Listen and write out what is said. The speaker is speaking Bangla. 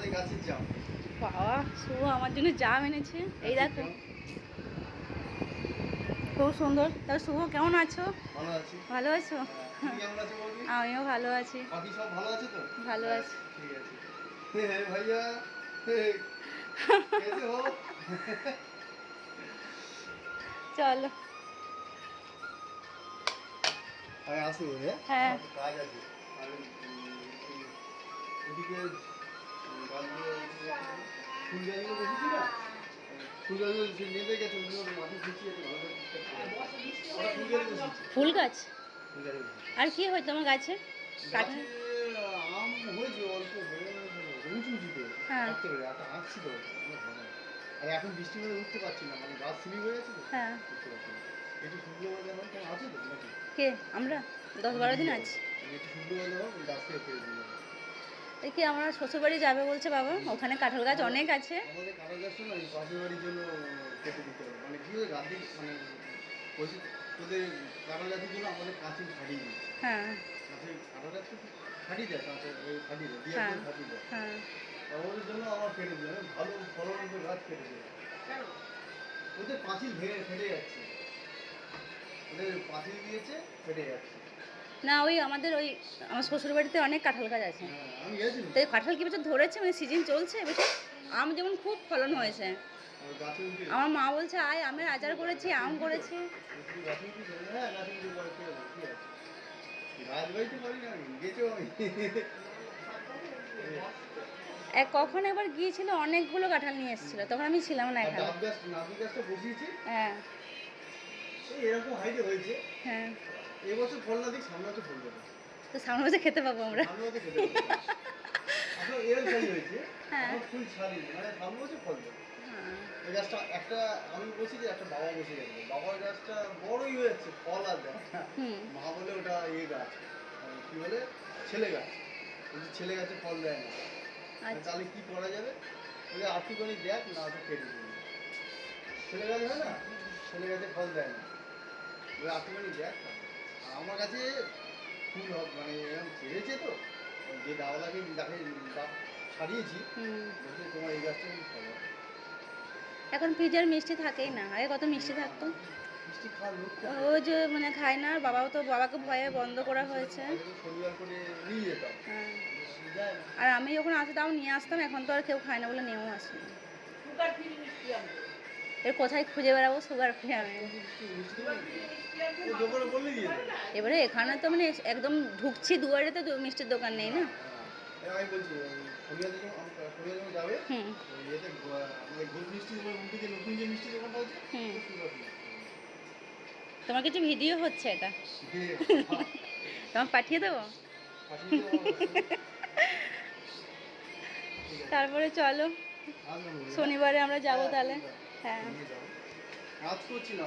আমাদের গাছের জাম। বাবা শুভ আমার জন্য জাম এনেছে, এই দেখো খুব সুন্দর। তাহলে শুভ কেমন আছো? ভালো আছি। ভালো আছো? তুমি কেমন আছো বৌদি? আমিও ভালো আছি। বাকি সব ভালো আছে তো? ভালো আছি। ঠিক আছে। হে ভাইয়া, হে कैसे हो? চলো। আমি আসি হ্যাঁ? হ্যাঁ। আমার কাজ আছে। আমি এদিকে গাছগুলো ফুল গাছগুলো দেখেছি না? ফুল গাছগুলো যে নেমে গেছে ওগুলো মাটি ঝুঁকিয়ে একটু ভালো করে ঠিকঠাক করে দাও। ওরা ফুল গাছ বসেছে। ফুল গাছ ফুল গাছ বসেছে। আর কি হয় তোমার গাছে? কাঁঠাল? গাছে আম হয়েছে অল্প উঁচু উঁচুতে হ্যাঁ। থাকতে পারে একটা আঁকছিল আর এখন বৃষ্টি হলে উঠতে পারছি না, মানে গাছ সিলি হয়ে গেছে তো হ্যাঁ। উঠতে পারছি না। একটু শুকনো হলে এখন কেমন আছে তো নাকি? কে আমরা 10-12 দিন আছি। একটু শুকনো হলে হোক গাছ থেকে ফেলে দিলে এই কি আমরা শ্বশুরবাড়ি যাবে বলছে বাবা, ওখানে কাঁঠাল গাছ অনেক আছে। আমাদের কাঁঠাল গাছটা না এই পাশের বাড়ির জন্য কেটে দিতে হবে, মানে কি হয় গাছ দিকে মানে বলছি তোদের কাঁঠাল গাছের জন্য আমাদের কাঁচি ছাড়িয়ে দিচ্ছে। হ্যাঁ কাঁচি কাঁঠাল গাছ তো ফাটিয়ে দেয়, কাঁচা ওই ফাটিয়ে দেয় দিয়ে হ্যাঁ একদম ফাটিয়ে দেয়। হ্যাঁ। ওদের জন্য আমার কেটে দিই, আমি ভালো ফলনযোগ্য গাছ কেটে দিই। ওদের পাঁচিল ভেঙে ফেটে যাচ্ছে, ওদের পাঁচিল দিয়েছে ফেটে যাচ্ছে। না ওই আমাদের ওই আমার শ্বশুরবাড়িতে অনেক কাঁঠাল গাছ আছে। হ্যাঁ আমি গেছিলাম তাই কাঁঠাল কি বছর ধরেছে, মানে সিজন চলছে এবছর। আম যেমন খুব ফলন হয়েছে। ওই গাছে উঠে আমার মা বলছে আয় আমের আচার করেছি, আম করেছি। গাছে উঠে চলে, হ্যাঁ গাছে উঠে বড় কি হবে, কি আছে রাজবাড়িতে পারি না আমি গেছো আমি কখন একবার গিয়েছিল অনেকগুলো কাঁঠাল নিয়ে এসেছিল, তখন আমি ছিলাম না এখানে। ডাব গাছ নারকেল গাছটা বসিয়েছি হ্যাঁ এই এরকম হাইটে হয়েছে। হ্যাঁ। এবছর ফল না দিক সামনে বছর ফল দেবে, তো সামনে বছর খেতে পাবো আমরা। সামনে বছর খেতে পারবো। এখন এরকম সাইজ হয়েছে, হ্যাঁ। এখন ফুল ছাড়ি মানে সামনে বছর ফল দেবে। হ্যাঁ। এই গাছটা একটা আমি বসেছি, একটা বাবা বসে গেছে, বাবার গাছটা বড়ই হয়েছে ফল আর দেয় না। হুম। মা বলে ওটা ইয়ে গাছ কি বলে ছেলে গাছ, বলছি ছেলে গাছে ফল দেয় না। আচ্ছা। তাহলে কি করা যাবে, বলে আর্টিকলি দেখ না তো কেটে দিবি, ছেলে গাছ হয় না, ছেলে গাছে ফল দেয় না, বলে আর্টিকলি দেখ না। আর আমার কাছে ফুল মানে এরকম ছেড়েছে তো, যে দাওয়ালাকে যাকে ছাড়িয়েছি হুম। বলছে তোমার এই গাছটা কিন্তু ফল হবে। এখন ফ্রিজের মিষ্টি থাকেই না, আগে কত মিষ্টি থাকতো। মিষ্টি খাওয়ার লোক ও যে মানে খায় না, আর বাবাও তো বাবাকে ভয়ে বন্ধ করা হয়েছে। আগে তো শনিবার করে নিয়ে যেতাম, হ্যাঁ। যায় না। আর আমি যখন আসি তাও নিয়ে আসতাম, এখন তো আর কেউ খায় না বলে নিয়েও আসি না। এর কোথায় খুঁজে বেড়াবো সুগার ফ্রি আমি। ও দোকানে বললে দিয়ে দেবে। এবারে এখানে তো মানে একদম ঢুকছি দুয়ারে তো মিষ্টির দোকান নেই না। আমি বলছি শনিবার যখন যাবে হুম ইয়েতে আমাদের গোল মিষ্টি দোকান উল্টে যে নতুন যে মিষ্টি দোকানটা আছে হুম। Sugar free. তোমার কিছু ভিডিও হচ্ছে এটা, দিয়ে তোমার পাঠিয়ে দেবো। পাঠিয়ে দেবো অবশ্যই। ঠিক আছে তারপরে চলো আসবেন বলে, হ্যাঁ? শনিবারে আমরা যাবো হ্যাঁ, তাহলে। ঠিক আছে। হ্যাঁ নিয়ে যাবো। কাজ করছি না